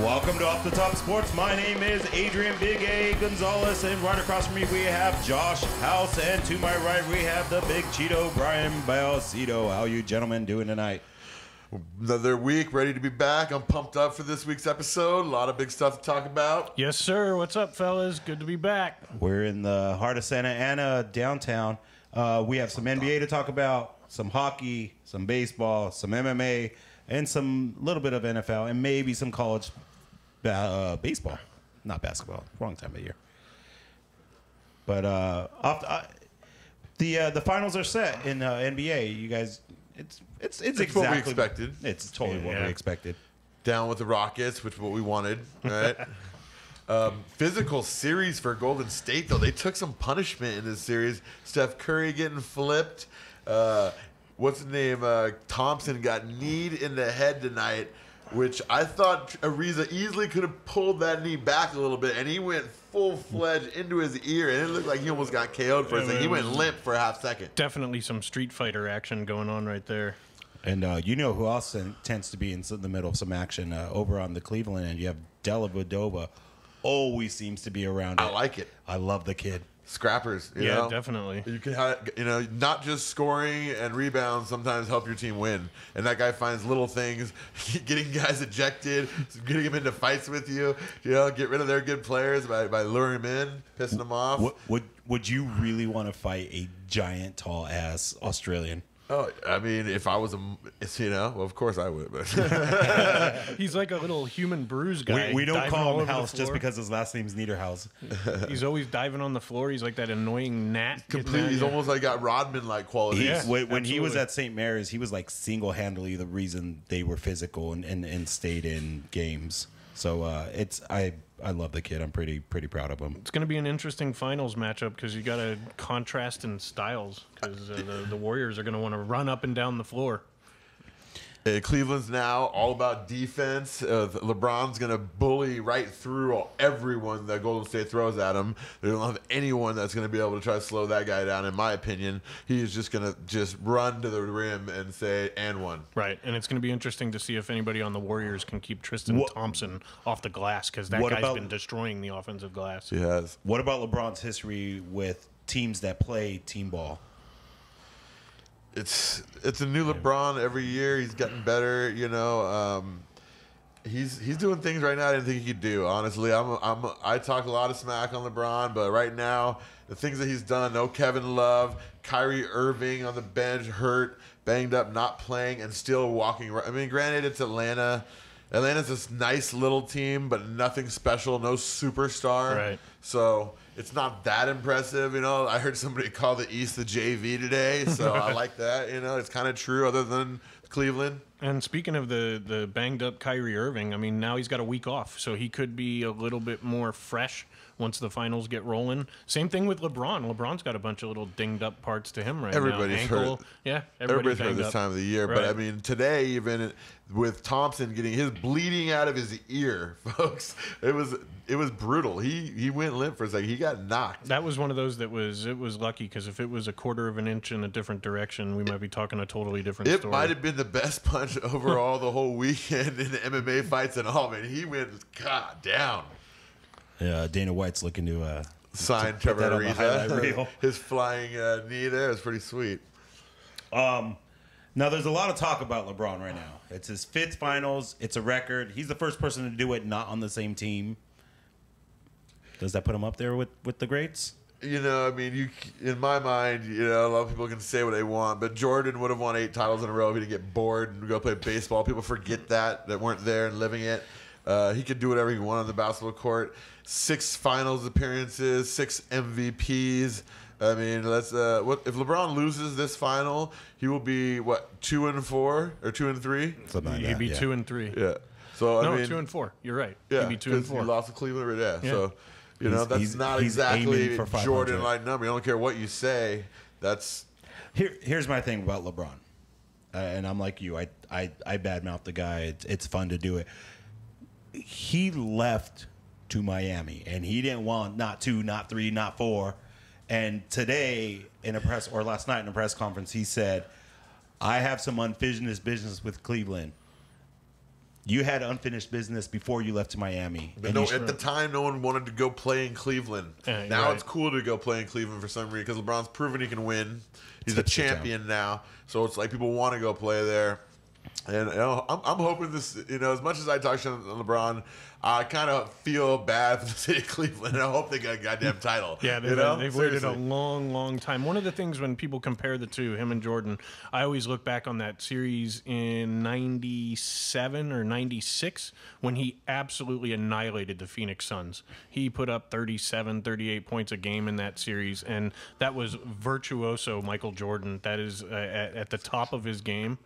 Welcome to Off the Top Sports. My name is Adrian Big A Gonzalez, and right across from me we have Josh House, and to my right we have the Big Cheeto Brian Balcito. How you gentlemen doing tonight? Another week, ready to be back. I'm pumped up for this week's episode. A lot of big stuff to talk about. Yes, sir. What's up, fellas? Good to be back. We're in the heart of Santa Ana, downtown. We have some NBA to talk about, some hockey, some baseball, some MMA, and some little bit of NFL, and maybe some college baseball. Not basketball. Wrong time of year. But the finals are set in NBA. You guys, it's exactly what we expected. It's totally what we expected. Down with the Rockets, which is what we wanted, right? Physical series for Golden State, though. They took some punishment in this series. Steph Curry getting flipped. What's his name? Thompson got kneed in the head tonight, which I thought Ariza easily could have pulled that knee back a little bit, and he went full-fledged into his ear, and it looked like he almost got KO'd for a second. He went limp for a half second. Definitely some Street Fighter action going on right there. And you know who else tends to be in the middle of some action over on the Cleveland end? You have Della Vadova. Always seems to be around it. I like it. I love the kid. Scrappers, you Yeah, know? definitely. You can have, not just scoring and rebounds sometimes help your team win. And that guy finds little things, getting guys ejected, getting them into fights with you. Get rid of their good players by luring them in, pissing them off. Would you really want to fight a giant, tall ass Australian? Oh, I mean, if I was well, of course I would. But He's like a little human bruise guy. We don't diving call all him over the House just floor. because his last name's Niederhaus. He's always diving on the floor. He's like that annoying gnat. completely, he's almost like got Rodman-like qualities. Yeah. When he was absolutely. at St. Mary's, he was like single-handedly the reason they were physical and stayed in games. So I love the kid. I'm pretty proud of him. It's going to be an interesting finals matchup because you got a contrast in styles because the Warriors are going to want to run up and down the floor. Cleveland's now all about defense. LeBron's going to bully right through everyone that Golden State throws at him. They don't have anyone that's going to be able to try to slow that guy down, in my opinion. He is just going to just run to the rim and say, and one. Right, and it's going to be interesting to see if anybody on the Warriors can keep Tristan Thompson off the glass because that guy's been destroying the offensive glass. He has. What about LeBron's history with teams that play team ball? It's a new LeBron every year. He's getting better, He's doing things right now I didn't think he could do. Honestly, I talk a lot of smack on LeBron, but right now the things that he's done, no Kevin Love, Kyrie Irving on the bench, hurt, banged up, not playing, and still walking. I mean, granted, it's Atlanta. Atlanta's this nice little team, but nothing special, no superstar. Right. So it's not that impressive, I heard somebody call the East the JV today, so I like that. It's kind of true, other than Cleveland. And speaking of the banged up Kyrie Irving, I mean, now he's got a week off, so he could be a little bit more fresh once the finals get rolling. Same thing with LeBron. LeBron's got a bunch of little dinged up parts to him right Everybody's now. Ankle, hurt. Yeah, Everybody's hurt this up. time of the year. Right. But, I mean, today, even with Thompson getting his bleeding out of his ear, folks, it was brutal. He went limp for a second. He got knocked. That was one of those it was lucky, because if it was a quarter of an inch in a different direction, we might be talking a totally different It story. might have been the best punch overall the whole weekend in the MMA fights and all, man. He went, God, down. Yeah, Dana White's looking to Sign put that Trevor on the highlight reel. Ariza. His flying knee there is pretty sweet. Now, there's a lot of talk about LeBron right now. It's his 5th finals. It's a record. He's the first person to do it not on the same team. Does that put him up there with the greats? I mean, in my mind, a lot of people can say what they want, but Jordan would have won 8 titles in a row if he didn't get bored and go play baseball. People forget that weren't there and living it. He could do whatever he wanted on the basketball court. 6 finals appearances, 6 MVPs. I mean, let's. What if LeBron loses this final? He will be 2-4 or 2-3. Something like He'd that, be yeah. 2-3. Yeah. So I No, mean, 2-4. You're right. yeah, He'd be because 2-4. he lost to Cleveland every day. Yeah. So that's not he's exactly aiming for 500. Jordan-like number. You don't care what you say. That's Here's my thing about LeBron, and I'm like you. I badmouth the guy. It's fun to do it. He left to Miami, and he didn't want not 2, not 3, not 4. And today last night in a press conference, he said, "I have some unfinished business with Cleveland." You had unfinished business before you left to Miami. But no, at the time, no one wanted to go play in Cleveland. Now it's cool to go play in Cleveland for some reason because LeBron's proven he can win. He's a champion now, so it's like people want to go play there. And I'm hoping this. As much as I talk to LeBron, I kind of feel bad for the city of Cleveland. And I hope they get a goddamn title. Yeah, they've waited a long, long time. One of the things when people compare the two, him and Jordan, I always look back on that series in '97 or '96 when he absolutely annihilated the Phoenix Suns. He put up 37, 38 points a game in that series, and that was virtuoso Michael Jordan. That is at the top of his game.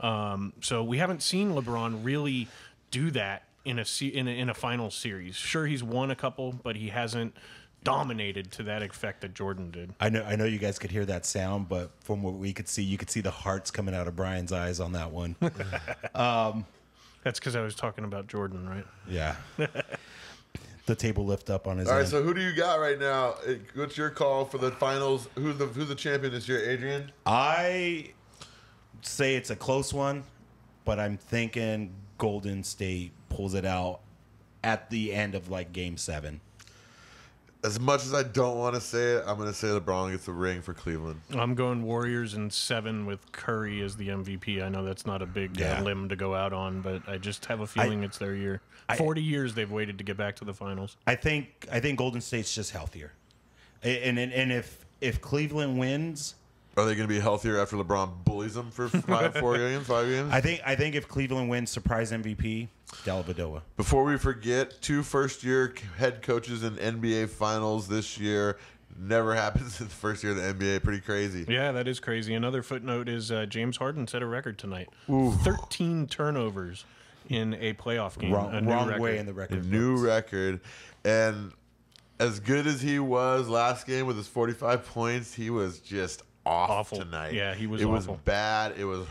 So we haven't seen LeBron really do that in a final series. Sure, he's won a couple, but he hasn't dominated to that effect that Jordan did. I know you guys could hear that sound, but from what we could see, you could see the hearts coming out of Brian's eyes on that one. That's because I was talking about Jordan, right? Yeah. The table lift up on his All right, end. so who do you got right now? What's your call for the finals? Who's the champion this year, Adrian? I say it's a close one, but I'm thinking Golden State pulls it out at the end of like Game 7. As much as I don't want to say it, I'm going to say LeBron gets the ring for Cleveland. I'm going Warriors in 7 with Curry as the MVP. I know that's not a big limb to go out on, but I just have a feeling it's their year. 40 years they've waited to get back to the finals. I think Golden State's just healthier, and if Cleveland wins. Are they going to be healthier after LeBron bullies them for 5 games? I think if Cleveland wins, surprise MVP, Dellavedova. Before we forget, 2 first-year head coaches in NBA Finals this year. Never happens in the first year of the NBA. Pretty crazy. Yeah, that is crazy. Another footnote is James Harden set a record tonight. 13 turnovers in a playoff game. Wrong way in the record. A new record. And as good as he was last game with his 45 points, he was just awful tonight. Yeah, he was awful. It was bad. It was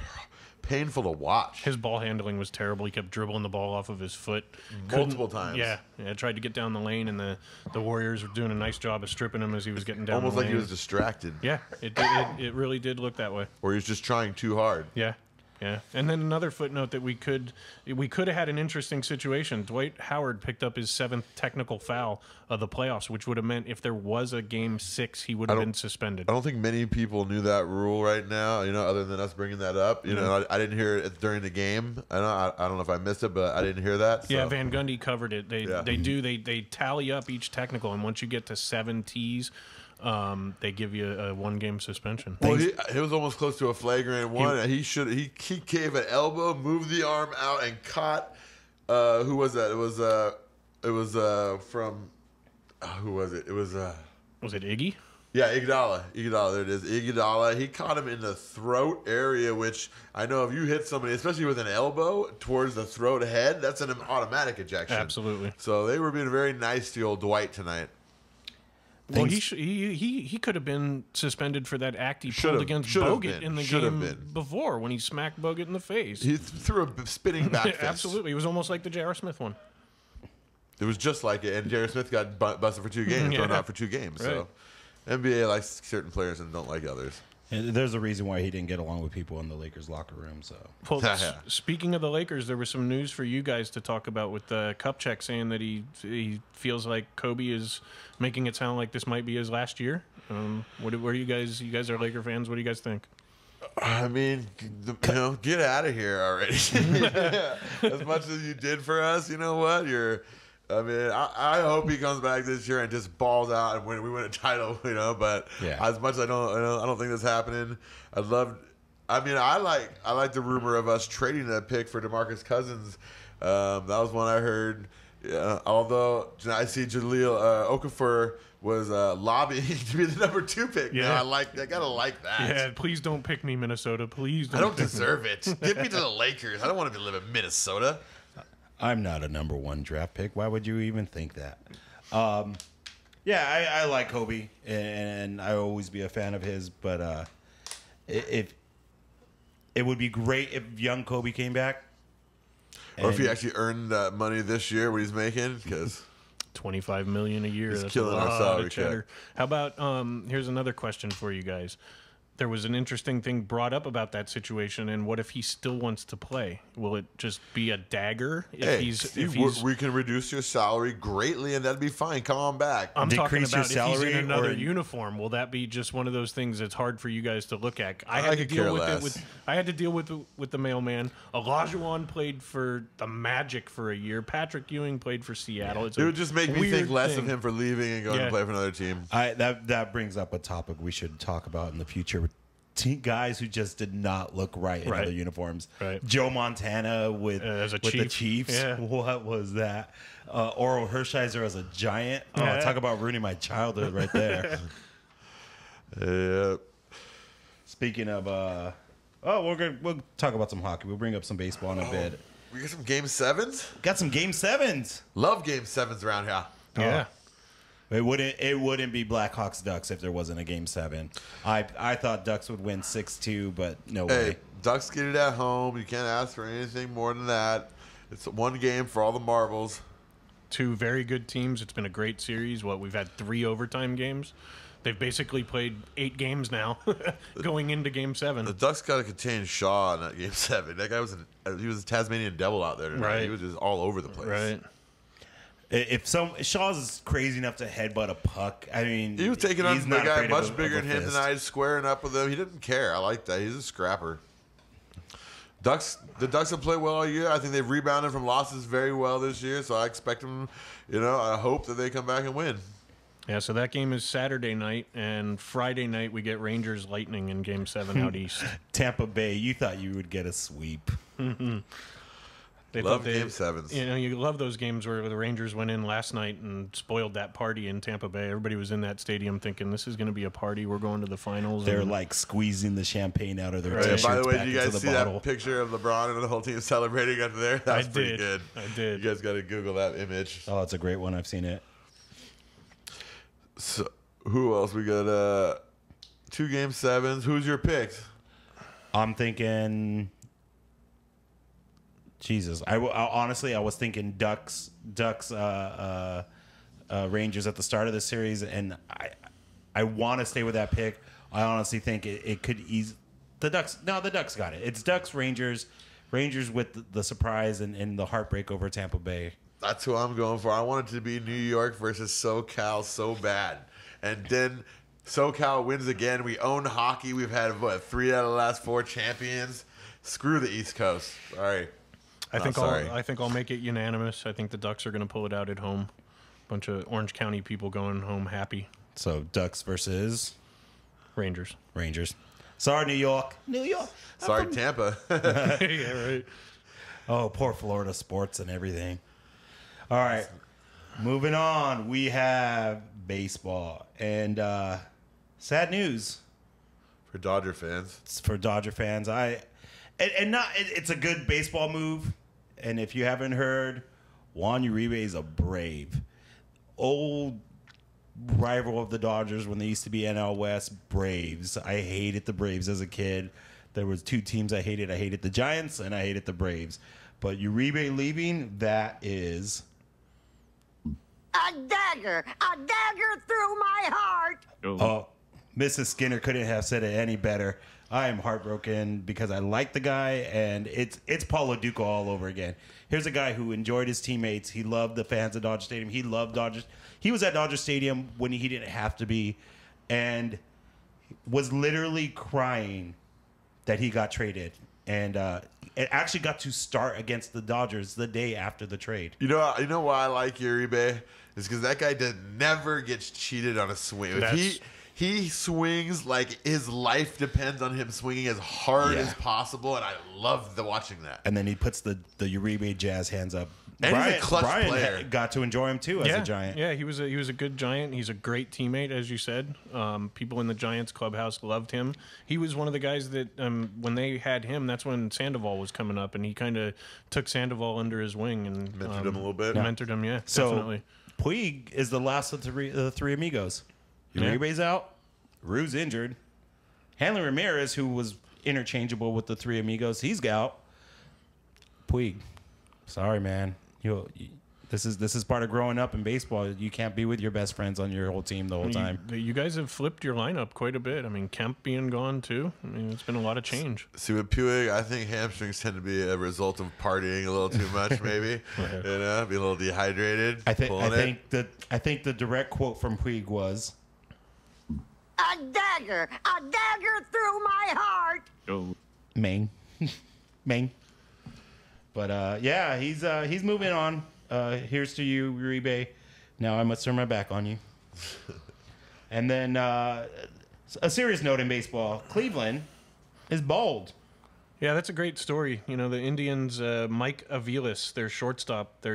painful to watch. His ball handling was terrible. He kept dribbling the ball off of his foot. Multiple times. Yeah, tried to get down the lane, and the Warriors were doing a nice job of stripping him as he was getting down Almost the lane. like he was distracted. Yeah, it really did look that way. Or he was just trying too hard. Yeah. Yeah, and then another footnote that we could have had an interesting situation. Dwight Howard picked up his 7th technical foul of the playoffs, which would have meant if there was a Game 6, he would have been suspended. I don't think many people knew that rule right now. Other than us bringing that up. I didn't hear it during the game. I don't know if I missed it, but I didn't hear that. So. Yeah, Van Gundy covered it. They tally up each technical, and once you get to 7 Ts. They give you a 1-game suspension. Well, he was almost close to a flagrant one. He gave an elbow, moved the arm out, and caught. Who was that? It was from. Who was it? It was. Was it Iggy? Yeah, Iguodala. There it is. Iguodala. He caught him in the throat area, which I know if you hit somebody, especially with an elbow towards the throat head, that's an automatic ejection. Absolutely. So they were being very nice to old Dwight tonight. Well, he could have been suspended for that act he pulled against Bogut in the game before when he smacked Bogut in the face. He threw a spinning back fist. Absolutely. It was almost like the J.R. Smith one. It was just like it, and J.R. Smith got busted for 2 games, thrown out for 2 games. Right. So NBA likes certain players and don't like others. And there's a reason why he didn't get along with people in the Lakers locker room. So, well, speaking of the Lakers, there was some news for you guys to talk about with Kupchak saying that he feels like Kobe is making it sound like this might be his last year. What are you guys? You guys are Laker fans. What do you guys think? I mean, get out of here already. As much as you did for us, you know what? I hope he comes back this year and just balls out and we win a title, But as much as I don't think that's happening. I like the rumor of us trading that pick for DeMarcus Cousins. That was one I heard. Although I see Jahlil Okafor was lobbying to be the number 2 pick. Yeah, I gotta like that. Yeah, please don't pick me, Minnesota. Please don't. I don't deserve it. Get me to the Lakers. I don't want to live in Minnesota. I'm not a number 1 draft pick. Why would you even think that? I like Kobe, and I always be a fan of his. But if it would be great if young Kobe came back, or if he actually earned that money this year, what he's making, because $25 million a year. He's that's killing a lot our salary of cheddar. How about here's another question for you guys. there was an interesting thing brought up about that situation. And what if he still wants to play? Will it just be a dagger if we can reduce your salary greatly, and that'd be fine. Come on back. I'm talking Decrease your about if salary he's in another or- uniform. Will that be just one of those things that's hard for you guys to look at? I I had to could deal care with less. I had to deal with the mailman. Olajuwon played for the Magic for a year. Patrick Ewing played for Seattle. It's It would just make me weird think less thing. of him for leaving and going Yeah. to play for another team. That brings up a topic we should talk about in the future. Guys who just did not look right in Right. other uniforms. Right. Joe Montana with As a the Chief. Chiefs. Yeah. What was that? Oral Hershiser as a Giant. Oh, Yeah. talk about ruining my childhood right there. Yeah. Speaking of, we'll talk about some hockey. We'll bring up some baseball in a bit. We got some Game 7s? Got some Game 7s. Love Game 7s around here. Yeah. It wouldn't be Blackhawks Ducks if there wasn't a Game 7. I thought Ducks would win 6-2, but no Hey, way. Ducks get it at home. You can't ask for anything more than that. It's one game for all the marbles. Two very good teams. It's been a great series. We've had 3 overtime games. They've basically played 8 games now going into Game 7. The Ducks got to contain Shaw in that Game 7. That guy was a Tasmanian devil out there tonight. Right. He was just all over the place. Right. If Shaw's is crazy enough to headbutt a puck, I mean, He was taking on he's a not guy afraid of much a bigger than him fist. tonight, squaring up with him. He didn't care. I like that. He's a scrapper. The Ducks have played well all year. I think they've rebounded from losses very well this year, so I expect them, I hope that they come back and win. Yeah, so that game is Saturday night, and Friday night we get Rangers Lightning in Game 7 out east. Tampa Bay, you thought you would get a sweep. They Love thought they- Game 7s. You love those games where the Rangers went in last night and spoiled that party in Tampa Bay. Everybody was in that stadium thinking, this is going to be a party. We're going to the finals. They're and like squeezing the champagne out of their Right, t-shirts by the way, back did you into guys the see bottle. that picture of LeBron and the whole team celebrating up there? That was pretty did. good. I did. You guys got to Google that image. Oh, it's a great one. I've seen it. So, who else? We got 2 Game 7s. Who's your picks? I'm thinking. Jesus, honestly, I was thinking Ducks, Rangers at the start of the series, and I want to stay with that pick. I honestly think it could ease the Ducks. No, the Ducks got it. It's Ducks, Rangers with the surprise and the heartbreak over Tampa Bay. That's who I'm going for. I want it to be New York versus SoCal so bad. And then SoCal wins again. We own hockey. We've had, 3 out of the last 4 champions. Screw the East Coast. Sorry. I think sorry. I think I'll make it unanimous. I think the Ducks are going to pull it out at home. Bunch of Orange County people going home happy. So Ducks versus Rangers. Rangers. Sorry, New York. New York. Sorry, Tampa. Yeah, right. Oh, poor Florida sports and everything. All right. Moving on. We have baseball. And sad news For Dodger fans. for Dodger fans. It's a good baseball move. And if you haven't heard, Juan Uribe is a Brave. Old rival of the Dodgers when they used to be NL West, Braves. I hated the Braves as a kid. There was 2 teams I hated. I hated the Giants and I hated the Braves. But Uribe leaving, that is a dagger through my heart. Oh, Mrs. Skinner couldn't have said it any better. I am heartbroken because I like the guy, and it's Paulo Duca all over again. Here's a guy who enjoyed his teammates. He loved the fans at Dodger Stadium. He loved Dodgers. He was at Dodger Stadium when he didn't have to be, and was literally crying that he got traded. And it actually got to start against the Dodgers the day after the trade. You know why I like Uribe? Is because that guy never gets cheated on a swing. If he swings like his life depends on him swinging as hard as possible, and I love watching that. And then he puts the Uribe Jazz hands up. And he's a clutch Brian player. got to enjoy him too as a Giant. Yeah, he was a good Giant. He's a great teammate, as you said. People in the Giants clubhouse loved him. He was one of the guys that when they had him, that's when Sandoval was coming up, and he kind of took Sandoval under his wing and Mentored him a little bit. Mentored him, yeah, So definitely. Puig is the last of the three amigos. Yeah. Uribe's out. Rue's injured. Hanley Ramirez, who was interchangeable with the three amigos, he's out. Puig, sorry man, This is part of growing up in baseball. You can't be with your best friends on your whole team the whole time. You guys have flipped your lineup quite a bit. I mean, Kemp being gone too. I mean, it's been a lot of change. See, with Puig, I think hamstrings tend to be a result of partying a little too much, maybe. You know, be a little dehydrated. I think the direct quote from Puig was, A dagger through my heart. Oh. Ming. Ming. But yeah, he's moving on. Here's to you, Uribe. Now I must turn my back on you. And then a serious note in baseball: Cleveland is bald. Yeah, that's a great story. You know, the Indians, Mike Aviles, their shortstop,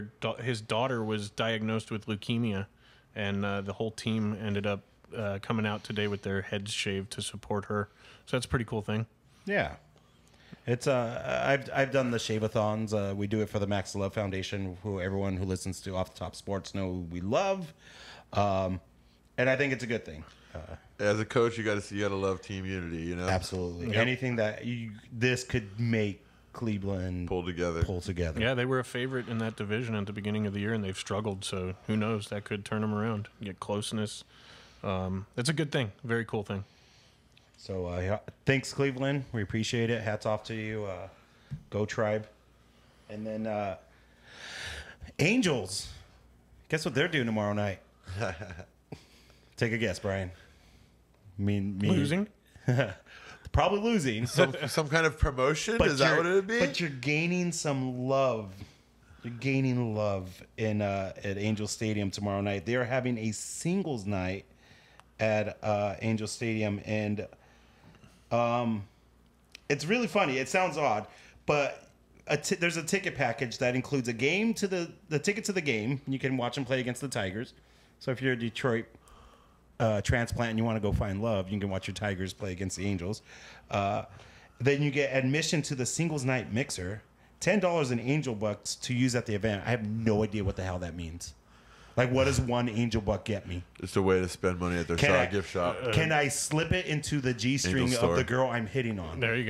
his daughter was diagnosed with leukemia, and the whole team ended up coming out today with their heads shaved to support her. So that's a pretty cool thing. Yeah. It's I've done the shave-a-thons. We do it for the Max Love Foundation, who everyone who listens to Off the Top Sports know we love, and I think it's a good thing. As a coach, you got to love team unity. You know, Absolutely, Yep. anything that this could make Cleveland pull together. Yeah, they were a favorite in that division at the beginning of the year, and they've struggled. So who knows? That could turn them around, get closeness. That's a good thing. Very cool thing. So thanks, Cleveland. We appreciate it. Hats off to you. Go Tribe. And then Angels. Guess what they're doing tomorrow night? Take a guess, Brian. Me. Losing? Probably losing. Some kind of promotion? Is that what it would be? But you're gaining some love. You're gaining love at Angel Stadium tomorrow night. They are having a singles night at Angel Stadium, and it's really funny. It sounds odd, but there's a ticket package that includes a game to the ticket to the game. You can watch them play against the Tigers. So if you're a Detroit transplant and you want to go find love, you can watch your Tigers play against the Angels. Then you get admission to the singles night mixer, $10 in Angel Bucks to use at the event. I have no idea what the hell that means. Like, what does one Angel Buck get me? It's a way to spend money at their gift shop. Can I slip it into the G-string of the girl I'm hitting on? There you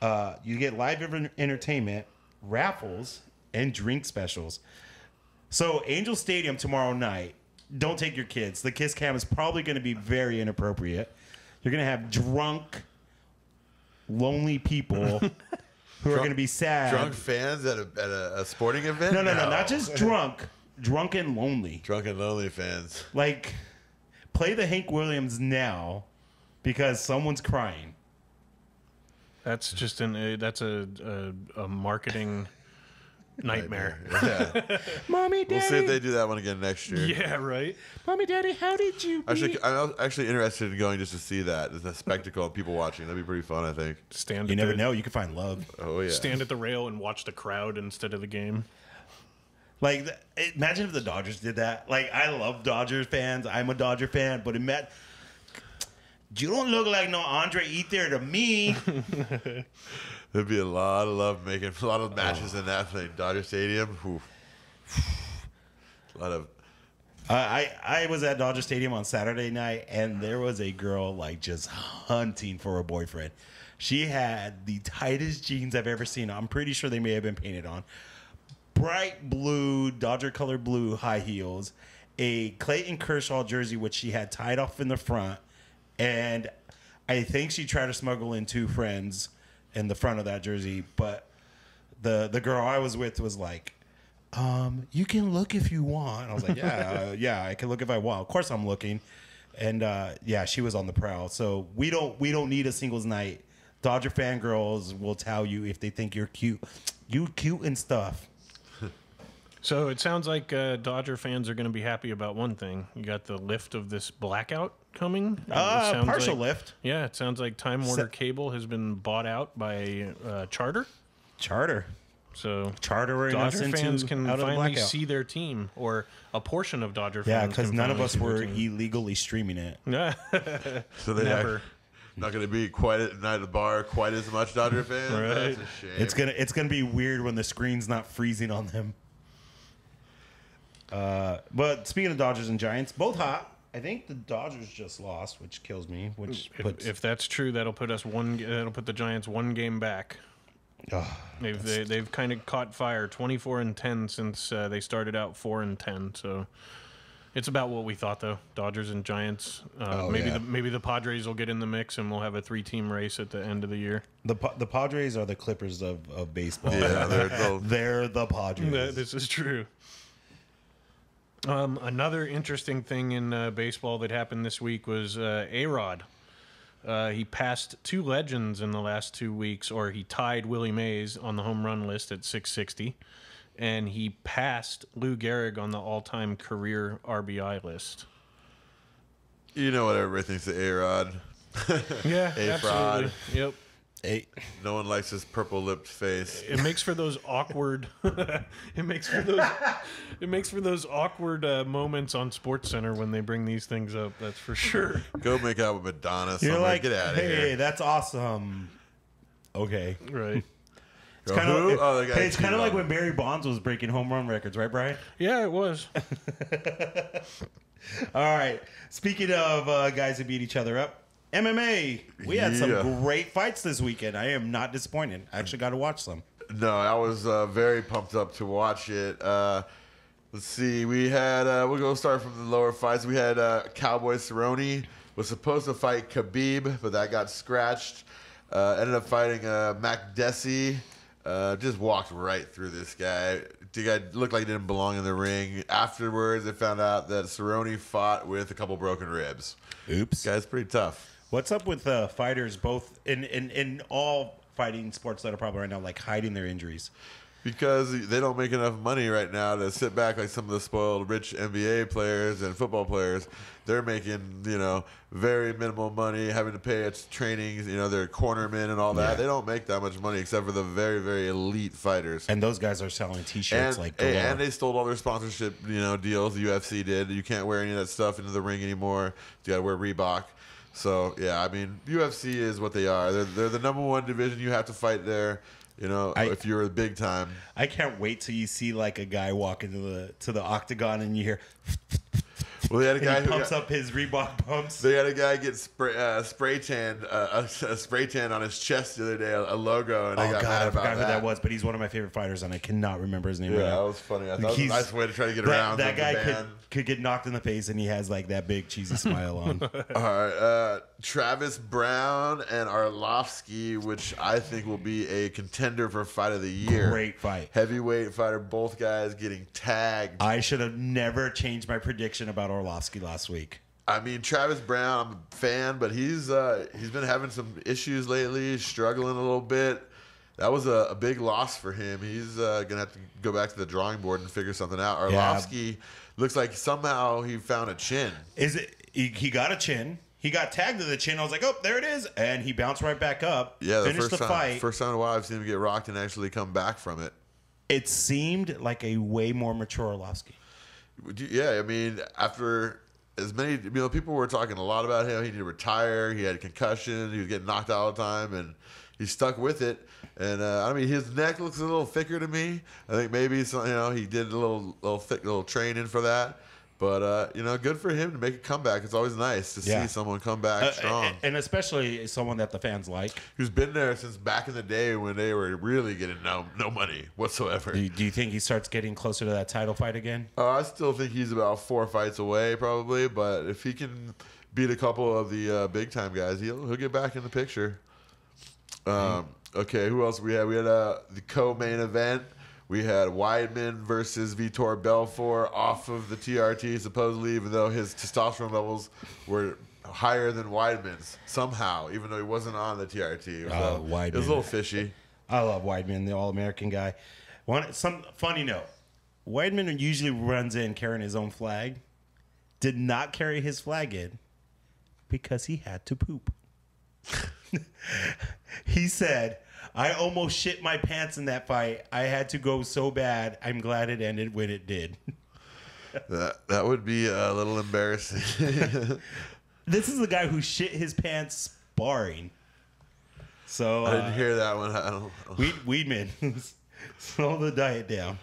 go. You get live entertainment, raffles, and drink specials. So, Angel Stadium tomorrow night, don't take your kids. The kiss cam is probably going to be very inappropriate. You're going to have drunk, lonely people who are going to be sad. Drunk fans at a sporting event? No, not just drunk. Drunk and lonely. Drunk and lonely fans. Like, play the Hank Williams now because someone's crying. That's just a marketing nightmare. Yeah. Mommy, Daddy. We'll see if they do that one again next year. Yeah, right. Mommy, Daddy, how did you be? I'm actually interested in going just to see that. It's a spectacle of people watching. That'd be pretty fun, I think. You never know. You can find love. Oh, yeah. Stand at the rail and watch the crowd instead of the game. Like, imagine if the Dodgers did that. Like, I love Dodgers fans. I'm a Dodger fan. But you don't look like no Andre Ether to me. There'd be a lot of love making, a lot of matches in that thing. Dodger Stadium. A lot of. I was at Dodger Stadium on Saturday night, and there was a girl, like, just hunting for a boyfriend. She had the tightest jeans I've ever seen. I'm pretty sure they may have been painted on. Bright blue, Dodger color blue high heels, a Clayton Kershaw jersey, which she had tied off in the front, and I think she tried to smuggle in two friends in the front of that jersey, but the girl I was with was like, you can look if you want. I was like, yeah, I can look if I want. Of course I'm looking. And yeah, she was on the prowl. So we don't need a singles night. Dodger fangirls will tell you if they think you're cute. You cute and stuff. So it sounds like Dodger fans are going to be happy about one thing. You got the lift of this blackout coming. Partial lift. Yeah, it sounds like Time Warner Cable has been bought out by Charter. So Chartering us Dodger into fans can out of the finally blackout. see their team, or a portion of Dodger fans. Yeah, because can none of finally us see their were team. illegally streaming it. So they Never. not going to be quite at night at the bar, quite as much Dodger fans. Right. That's a shame. It's gonna be weird when the screen's not freezing on them. But speaking of Dodgers and Giants, both hot. I think the Dodgers just lost, which kills me. Which If that's true, that'll put the Giants one game back. They've kind of caught fire. 24-10 since they started out 4-10. So it's about what we thought, though. Dodgers and Giants. Maybe the Padres will get in the mix, and we'll have a 3-team race at the end of the year. The Padres are the Clippers of baseball. Yeah, they're the Padres. This is true. Another interesting thing in baseball that happened this week was A-Rod. He passed 2 legends in the last 2 weeks, or he tied Willie Mays on the home run list at 660, and he passed Lou Gehrig on the all-time career RBI list. You know what everybody thinks of A-Rod. Yeah, A-Fraud. absolutely. Yep. No one likes his purple-lipped face. It makes for those awkward. it makes for those awkward moments on SportsCenter when they bring these things up. That's for sure. Go make out with Madonna You're somewhere. like, Get out of hey, here. that's awesome. Okay. Right. It's kind of It's like when Barry Bonds was breaking home run records, right, Brian? Yeah, it was. All right. Speaking of guys who beat each other up, MMA. We had some great fights this weekend. I am not disappointed. I actually got to watch some. No, I was very pumped up to watch it. Let's see. We had, we'll go start from the lower fights. We had Cowboy Cerrone was supposed to fight Khabib, but that got scratched. Ended up fighting Mac Desi. Just walked right through this guy. The guy looked like he didn't belong in the ring. Afterwards, they found out that Cerrone fought with a couple broken ribs. Oops. This guy's pretty tough. What's up with fighters both in all fighting sports that are probably right now, like hiding their injuries? Because they don't make enough money right now to sit back like some of the spoiled rich NBA players and football players. They're making, very minimal money, having to pay its trainings, their cornermen and all that. Yeah. They don't make that much money except for the very, very elite fighters. And those guys are selling T-shirts And they stole all their sponsorship, deals. The UFC did. You can't wear any of that stuff into the ring anymore. You got to wear Reebok. So yeah, I mean, UFC is what they are. They're the number one division. You have to fight there. If you're big time. I can't wait till you see like a guy walk into the octagon and you hear. Well, they had a guy who pumps up his Reebok pumps. They had a guy get spray tanned a spray tan on his chest the other day, a logo, and I got mad I about forgot who that. that was, but he's one of my favorite fighters, and I cannot remember his name right Yeah, now. that was funny. I thought it was a nice way to try to get around that guy the ban. could get knocked in the face, and he has like that big cheesy smile on. All right, Travis Brown and Arlovsky, which I think will be a contender for Fight of the Year. Great fight. Heavyweight fighter, both guys getting tagged. I should have never changed my prediction about Arlovsky last week. I mean, Travis Brown, I'm a fan, but he's been having some issues lately, struggling a little bit. That was a big loss for him. He's going to have to go back to the drawing board and figure something out. Arlovsky looks like somehow he found a chin. He got a chin. He got tagged to the chin. I was like, oh, there it is. And he bounced right back up. Yeah, finished the fight. First time in a while I've seen him get rocked and actually come back from it. It seemed like a way more mature Arlovsky. Yeah, I mean, after as many, people were talking a lot about him. He needed to retire. He had a concussion. He was getting knocked out all the time, and he stuck with it. And I mean, his neck looks a little thicker to me. I think maybe he did a little thick training for that. But good for him to make a comeback. It's always nice to see someone come back strong, and especially someone that the fans like, who's been there since back in the day when they were really getting no money whatsoever. Do you think he starts getting closer to that title fight again? I still think he's about 4 fights away, probably. But if he can beat a couple of the big time guys, he'll get back in the picture. Okay, who else we had? We had the co-main event. We had Weidman versus Vitor Belfort off of the TRT, supposedly, even though his testosterone levels were higher than Weidman's somehow, even though he wasn't on the TRT. So Weidman. It was a little fishy. I love Weidman, the All-American guy. Some funny note. Weidman usually runs in carrying his own flag. Did not carry his flag in because he had to poop. He said, I almost shit my pants in that fight. I had to go so bad. I'm glad it ended when it did. That would be a little embarrassing. This is the guy who shit his pants sparring. So I didn't hear that one. I don't. Weidman, slow the diet down.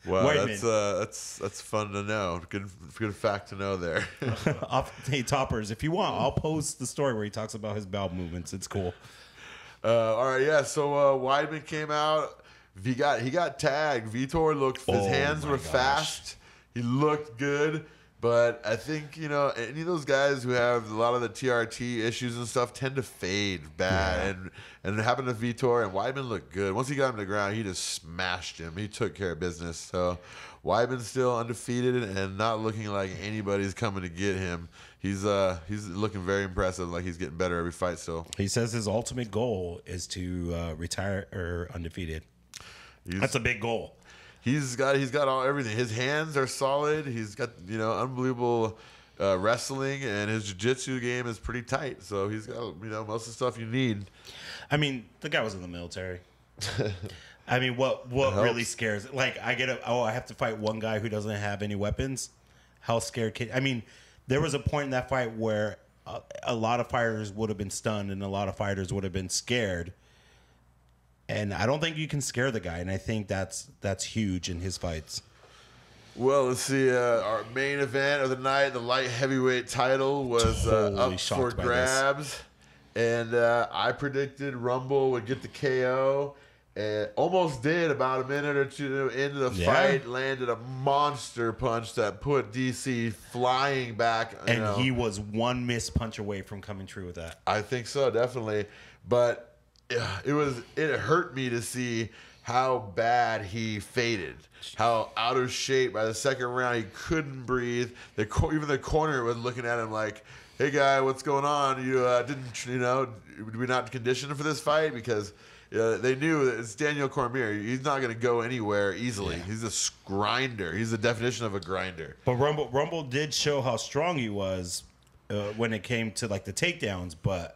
Wow, Weidman. that's fun to know. Good fact to know there. Hey, toppers, if you want, I'll post the story where he talks about his bowel movements. It's cool. All right, yeah. So Weidman came out. He got tagged. Vitor looked. His hands were fast. He looked good. But I think, any of those guys who have a lot of the TRT issues and stuff tend to fade bad. And it happened to Vitor, and Weidman looked good. Once he got him to the ground, he just smashed him. He took care of business. So Weidman's still undefeated and not looking like anybody's coming to get him. He's looking very impressive, like he's getting better every fight still. He says his ultimate goal is to retire or undefeated. That's a big goal. He's got everything. His hands are solid. He's got unbelievable wrestling, and his jiu-jitsu game is pretty tight. So he's got most of the stuff you need. I mean, the guy was in the military. I mean, what really scares? Like, I have to fight one guy who doesn't have any weapons. How scared can? I mean, there was a point in that fight where a lot of fighters would have been stunned, and a lot of fighters would have been scared. And I don't think you can scare the guy, and I think that's huge in his fights. Well, let's see. Our main event of the night, the light heavyweight title, was up for grabs. And I predicted Rumble would get the KO. And almost did about a minute or two into the fight. Landed a monster punch that put DC flying back. And he was one missed punch away from coming true with that. I think so, definitely. But it hurt me to see how bad he faded, how out of shape. By the second round, he couldn't breathe. Even the corner was looking at him like, "Hey, guy, what's going on? You did we not condition for this fight?" Because they knew that it's Daniel Cormier. He's not going to go anywhere easily. Yeah. He's a grinder. He's the definition of a grinder. But Rumble did show how strong he was when it came to like the takedowns, but.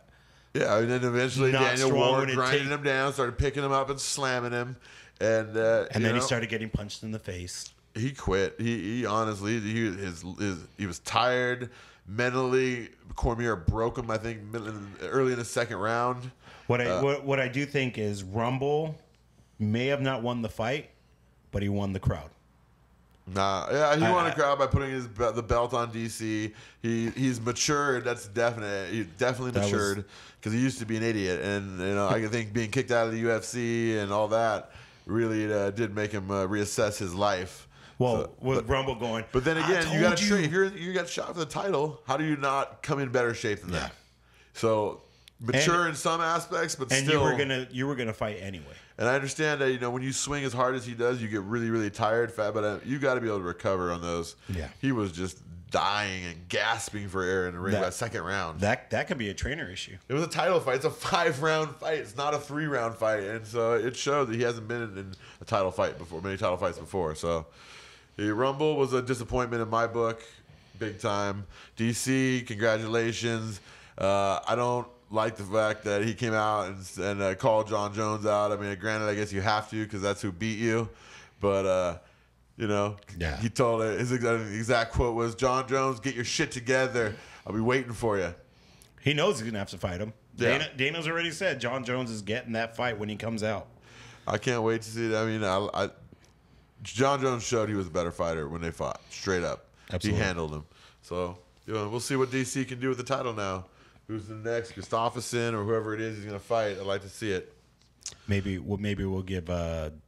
Yeah, and then eventually Daniel Ward grinded him down, started picking him up and slamming him, and then he started getting punched in the face. He quit. He honestly he was tired mentally. Cormier broke him, I think, early in the second round. What I do think is Rumble may have not won the fight, but he won the crowd. Nah, yeah, he won the crowd by putting the belt on DC. He's matured. That's definite. He definitely matured because he used to be an idiot, and I think being kicked out of the UFC and all that really did make him reassess his life. Well, with Rumble going, but then again, you got to train. If you got shot for the title, how do you not come in better shape than that? So mature in some aspects, but still, you were gonna fight anyway. And I understand that when you swing as hard as he does, you get really, really tired, fat. But you got to be able to recover on those. Yeah, he was just dying and gasping for air in the ring by second round. That could be a trainer issue. It was a title fight. It's a 5-round fight. It's not a 3-round fight, and so it showed that he hasn't been in a title fight before, many title fights before. So the Rumble was a disappointment in my book, big time. DC, congratulations. I don't like the fact that he came out and called John Jones out. I mean, granted, I guess you have to because that's who beat you. But, he told his exact quote was, "John Jones, get your shit together. I'll be waiting for you." He knows he's going to have to fight him. Yeah. Dana's already said John Jones is getting that fight when he comes out. I can't wait to see it. I mean, John Jones showed he was a better fighter when they fought, straight up. Absolutely. He handled him. So, we'll see what DC can do with the title now. Who's the next? Gustafsson or whoever it is he's going to fight. I'd like to see it. Maybe we'll give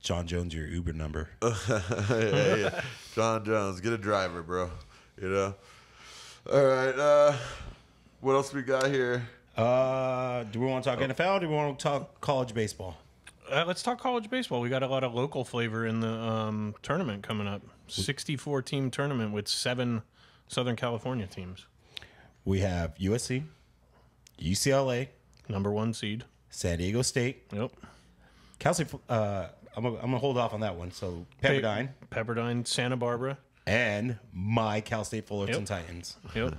John Jones your Uber number. yeah. John Jones, get a driver, bro. All right. What else we got here? Do we want to talk NFL or do we want to talk college baseball? Let's talk college baseball. We got a lot of local flavor in the tournament coming up. 64-team tournament with 7 Southern California teams. We have USC, UCLA, number 1 seed, San Diego State. Yep. Cal State. I'm gonna hold off on that one. So Pepperdine, Santa Barbara, and my Cal State Fullerton Titans. Yep.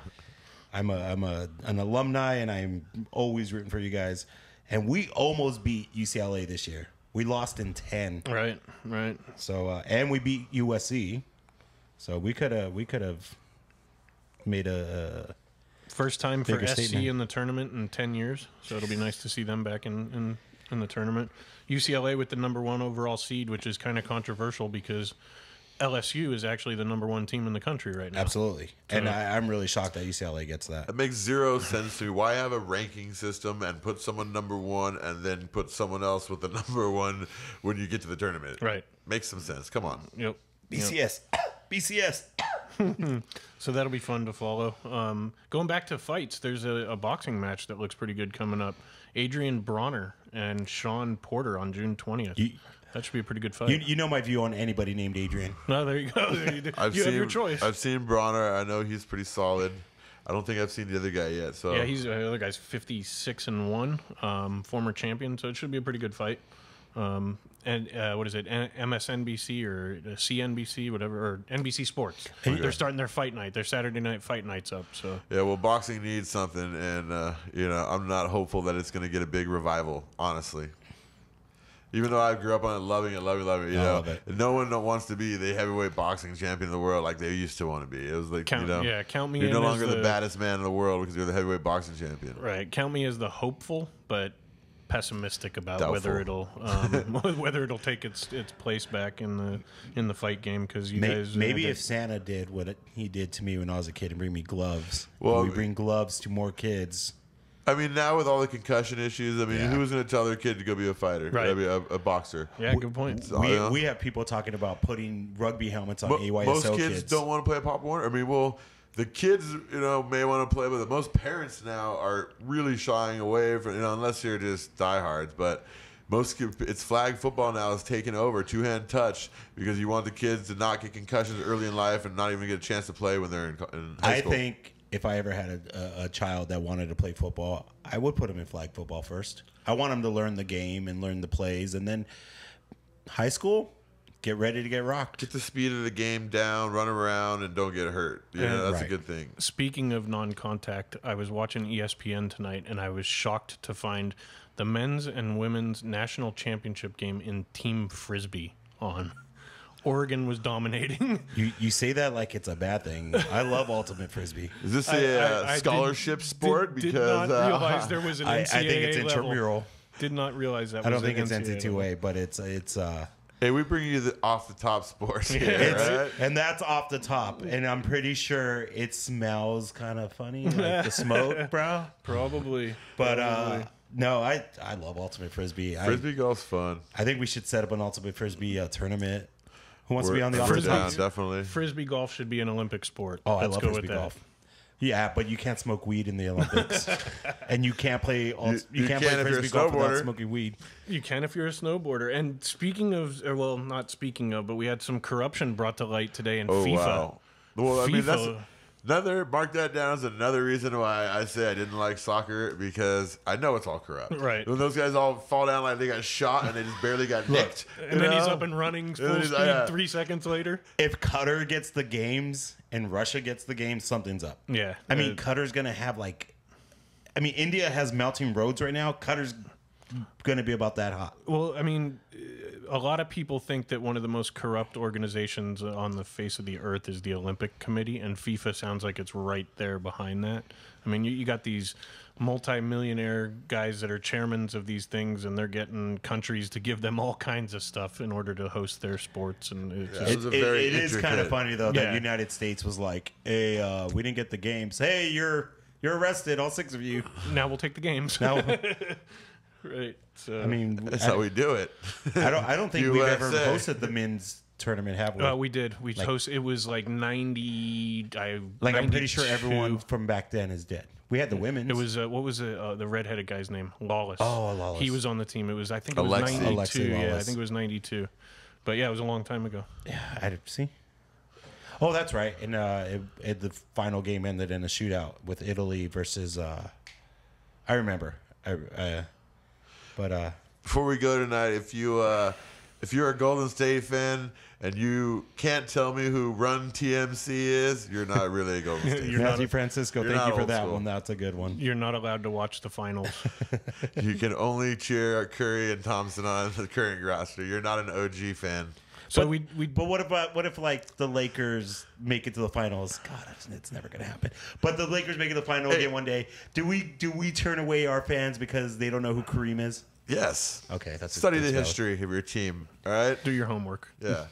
I'm an alumni, and I'm always rooting for you guys. And we almost beat UCLA this year. We lost in 10. Right. So and we beat USC. So we could have made a first time for SC in the tournament in 10 years. So it'll be nice to see them back in the tournament. UCLA with the number 1 overall seed, which is kind of controversial because LSU is actually the #1 team in the country right now. Absolutely. And I'm really shocked that UCLA gets that. It makes zero sense to me. Why have a ranking system and put someone #1 and then put someone else with the #1 when you get to the tournament? Right. Makes some sense. Come on. Yep. BCS. BCS. So that'll be fun to follow. Going back to fights, there's a boxing match that looks pretty good coming up. Adrian Bronner and Sean Porter on June 20th. That should be a pretty good fight. You know my view on anybody named Adrian. No, there you go. There you have your choice. I've seen Bronner. I know he's pretty solid. I don't think I've seen the other guy yet. So Yeah, he's the other guy's 56-1, former champion. So it should be a pretty good fight. And what is it? MSNBC or CNBC, whatever, or NBC Sports. Okay. They're starting their fight night. Their Saturday night fight nights up. So yeah, well, boxing needs something, and I'm not hopeful that it's going to get a big revival. Honestly, even though I grew up on it, loving it. Love it. No one wants to be the heavyweight boxing champion of the world like they used to want to be. It was like count me you're in no as longer the baddest man in the world because you're the heavyweight boxing champion. Right. Count me as the hopeful, but pessimistic about Doubtful. whether it'll take its place back in the fight game because Maybe if Santa did what he did to me when I was a kid and bring me gloves. Well, we bring gloves to more kids. I mean, now with all the concussion issues, I mean, Yeah. who's going to tell their kid to go be a fighter? Right. Be a boxer? Yeah, good point. We have people talking about putting rugby helmets on AYSO Most kids. kids don't want to play Pop Warner. I mean, well, the kids, may want to play, but most parents now are really shying away from, unless you're just diehards. But it's flag football now is taking over, two-hand touch, because you want the kids to not get concussions early in life and not even get a chance to play when they're in high school. I think if I ever had a child that wanted to play football, I would put him in flag football first. I want him to learn the game and learn the plays, and then high school, get ready to get rocked. Get the speed of the game down, run around, and don't get hurt. That's a good thing. Speaking of non-contact, I was watching ESPN tonight, and I was shocked to find the men's and women's national championship game in team frisbee on. Oregon was dominating. You say that like it's a bad thing. I love ultimate frisbee. Is this I scholarship sport? Did not Because realize there was an NCAA I think it's level. intramural. Did not realize that. I don't was think it's an NCAA level. NC2A, but it's hey, we bring you off the top sports here, right? and that's off the top. And I'm pretty sure it smells kind of funny, like the smoke, bro. Probably. But no, I love ultimate frisbee. Frisbee golf's fun. I think we should set up an ultimate frisbee tournament. Who wants to be on the We're ultimate down, frisbee? definitely. Frisbee golf should be an Olympic sport. Oh, I Let's love go frisbee with that. golf. Yeah, but you can't smoke weed in the Olympics, and you can't play. You can't play can if you're a frisbee golf without snowboarder. smoking weed. You can if you're a snowboarder. And speaking of, well, not speaking of, but we had some corruption brought to light today in Oh, FIFA. wow. Well, I mean, that's FIFA. mark that down as another reason why I say I didn't like soccer, because I know it's all corrupt. Right. When those guys all fall down like they got shot and they just barely got nicked. And then he's up and running full then he's- speed yeah. 3 seconds later. If Qatar gets the games and Russia gets the games, something's up. Yeah. I mean, Qatar's gonna have India has melting roads right now. Qatar's gonna be about that hot. Well, I mean, a lot of people think that one of the most corrupt organizations on the face of the earth is the Olympic Committee, and FIFA sounds like it's right there behind that. I mean, you got these multi-millionaire guys that are chairmans of these things, and they're getting countries to give them all kinds of stuff in order to host their sports. And it's just, It was a very It is kind of intricate- funny though Yeah. that United States was like, "Hey, we didn't get the games. Hey, you're arrested, all 6 of you." now we'll take the games. Now, Right. So, I mean, That's how we do it. I don't think we've ever USA. hosted the men's tournament, have we? we did. We host. It was like 90. I'm pretty sure 92. everyone from back then is dead. We had the women's. It was what was the redheaded guy's name? Lawless. Oh, Lawless. He was on the team. It was I think it was Alexei. 92. Alexei Yeah, I Lawless. think it was 92. But yeah, it was a long time ago. Yeah, I did see. Oh, that's right. And the final game ended in a shootout with Italy versus. I remember. But Before we go tonight, if you're a Golden State fan and you can't tell me who Run TMC is, you're not really a Golden State You're fan. not Matthew Francisco, you're thank not you for old that school. one. That's a good one. You're not allowed to watch the finals. You can only cheer Curry and Thompson on the current roster. You're not an OG fan. So But what if like the Lakers make it to the finals? God, it's never gonna happen. But the Lakers make it to the final again one day. Do we turn away our fans because they don't know who Kareem is? Yes. Okay, that's Study the valid. history of your team. All right. do your homework. Yeah.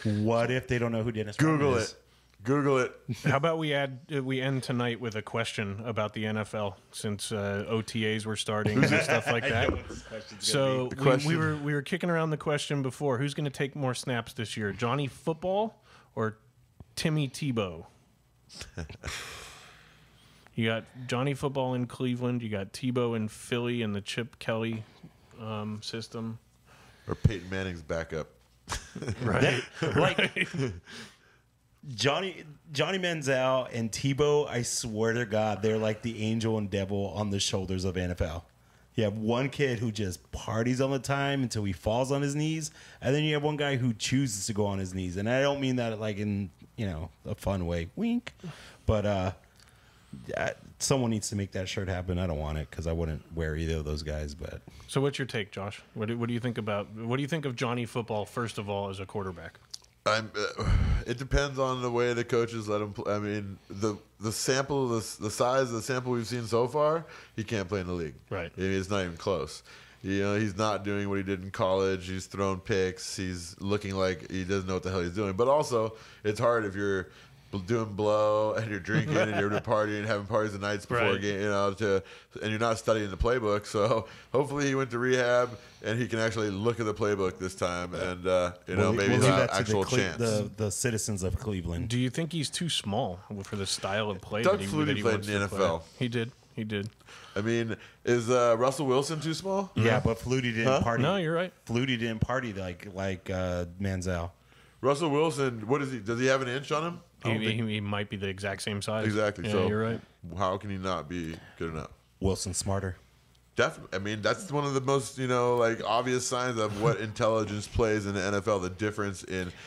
What if they don't know who Dennis Rodman Google is? it. Google it. How about we end tonight with a question about the NFL since OTAs were starting and stuff like that. So we were kicking around the question before: who's going to take more snaps this year, Johnny Football or Timmy Tebow? You got Johnny Football in Cleveland. You got Tebow in Philly in the Chip Kelly system. Or Peyton Manning's backup. Right. Like Johnny Manziel and Tebow, I swear to God, they're like the angel and devil on the shoulders of NFL. You have one kid who just parties all the time until he falls on his knees, and then you have one guy who chooses to go on his knees. And I don't mean that like in a fun way, wink, but someone needs to make that shirt happen. I don't want it because I wouldn't wear either of those guys. But So what's your take, Josh? What do you think of Johnny Football first of all as a quarterback? It depends on the way the coaches let him play. I mean, the sample, the size of the sample we've seen so far, he can't play in the league. Right. I mean, it's not even close. He's not doing what he did in college. He's throwing picks. He's looking like he doesn't know what the hell he's doing. But also, it's hard if you're doing blow and you're drinking and you're partying and having parties the nights before a Right. game, and you're not studying the playbook. So hopefully he went to rehab and he can actually look at the playbook this time, and maybe he'll have actual chance. the citizens of Cleveland. Do you think he's too small for the style of play Doug that he Flutie played wants in the to NFL. play? He did. I mean, is Russell Wilson too small? Yeah, but Flutie didn't party. No, you're right. Flutie didn't party like Manziel. Russell Wilson, what is he? Does he have an inch on him? I don't think- He might be the exact same size. Exactly. Yeah, So you're right. How can he not be good enough? Wilson smarter. Definitely. I mean, that's one of the most, obvious signs of what intelligence plays in the NFL. The difference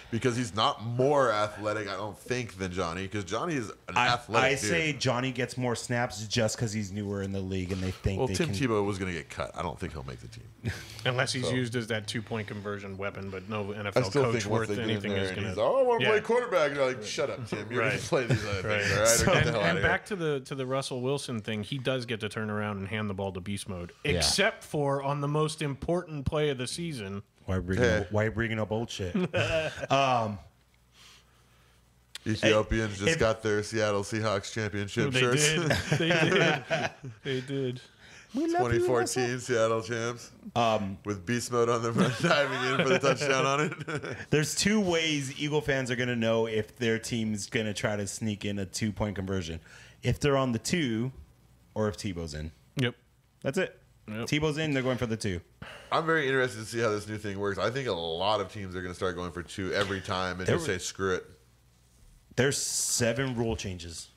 because he's not more athletic, I don't think, than Johnny. Because Johnny is an athletic I dude. say Johnny gets more snaps just because he's newer in the league, and they think Well, they Tim can. Tebow was going to get cut. I don't think he'll make the team. Unless he's used as that 2-point conversion weapon, but no I NFL still coach think once worth they get in anything there is and going he's, to. I want to Yeah. play quarterback. And you're like, shut up, Tim. You're going to play these other things, all right? Or get the hell out And of here. back to the Russell Wilson thing, he does get to turn around and hand the ball to beast mode, Yeah. except for on the most important play of the season. Why bringing up old shit? Ethiopians just got their Seattle Seahawks championship They shirts. did. They did. They did. 2014 Seattle champs with beast mode on them diving in for the touchdown on it. There's two ways Eagle fans are going to know if their team's going to try to sneak in a 2-point conversion. If they're on the 2 or if Tebow's in. Yep. That's it. Yep. Tebow's in, they're going for the 2. I'm very interested to see how this new thing works. I think a lot of teams are going to start going for 2 every time and just say screw it. There's 7 rule changes.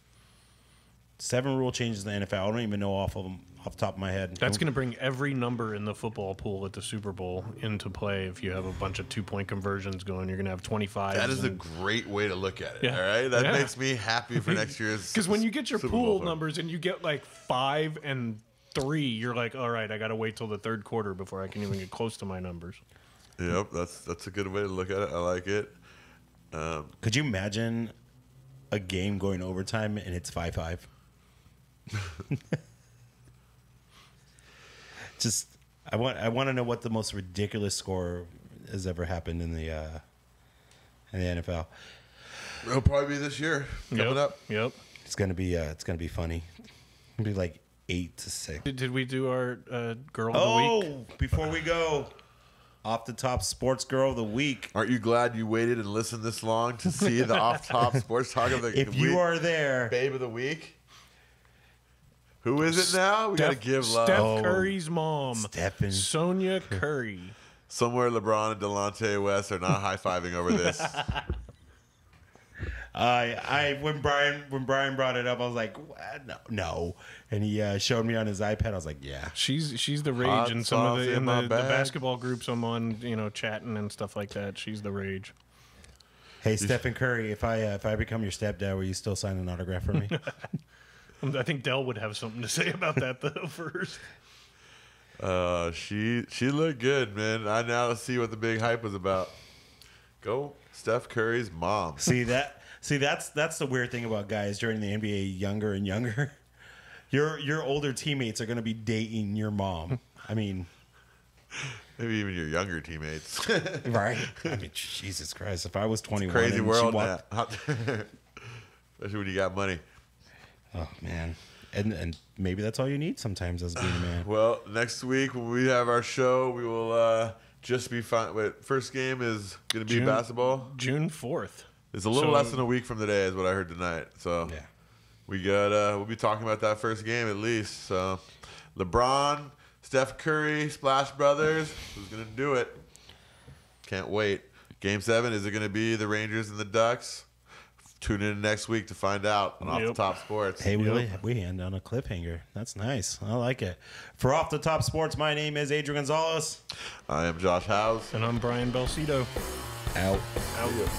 7 rule changes in the NFL. I don't even know off the top of my head. That's going to bring every number in the football pool at the Super Bowl into play. If you have a bunch of 2-point conversions going, you're going to have 25. That is a great way to look at it. Yeah. All right, that Yeah. makes me happy for next year's. Because when you get your Super Bowl pool fun. numbers and you get like 5 and 3, you're like, all right, I got to wait till the third quarter before I can even get close to my numbers. Yep, that's a good way to look at it. I like it. Could you imagine a game going overtime and it's 5-5? Just, I want to know what the most ridiculous score has ever happened in the NFL. It'll probably be this year coming up. Yep. It's gonna be funny. It'll be like 8-6. Did we do our girl of the week? Before we go, off the top sports girl of the week. Aren't you glad you waited and listened this long to see the off-top sports talk of the If week? you are there, Babe of the week? Who is it now? We got to give love. Steph Curry's mom, Stephen. Sonia Curry. Somewhere LeBron and Delonte West are not high-fiving over this. when Brian brought it up, I was like, what? No, and he showed me on his iPad. I was like, yeah. She's the rage Hot in some of sauce the in my the bag. basketball groups I'm on, chatting and stuff like that. She's the rage. Hey, Stephen Curry, if I become your stepdad, will you still sign an autograph for me? I think Dell would have something to say about that though first. She looked good, man. I now see what the big hype was about. Go Steph Curry's mom. See, that's the weird thing about guys during the NBA, younger and younger. Your older teammates are going to be dating your mom. I mean, maybe even your younger teammates. right? I mean, Jesus Christ! If I was 21, Crazy and world she walked, now. Especially when you got money. oh man, and maybe that's all you need sometimes as being a man. Well, next week when we have our show, we will just be fine. Wait, first game is going to be basketball. June 4th. It's a little less than a week from today, is what I heard tonight. So Yeah. we got we'll be talking about that first game at least. So LeBron, Steph Curry, Splash Brothers, who's going to do it? Can't wait. Game 7, is it going to be the Rangers and the Ducks? Tune in next week to find out on Off the Top Sports. Hey, we end on a cliffhanger. That's nice. I like it. For Off the Top Sports, my name is Adrian Gonzalez. I am Josh House. And I'm Brian Belcito. Out. Out.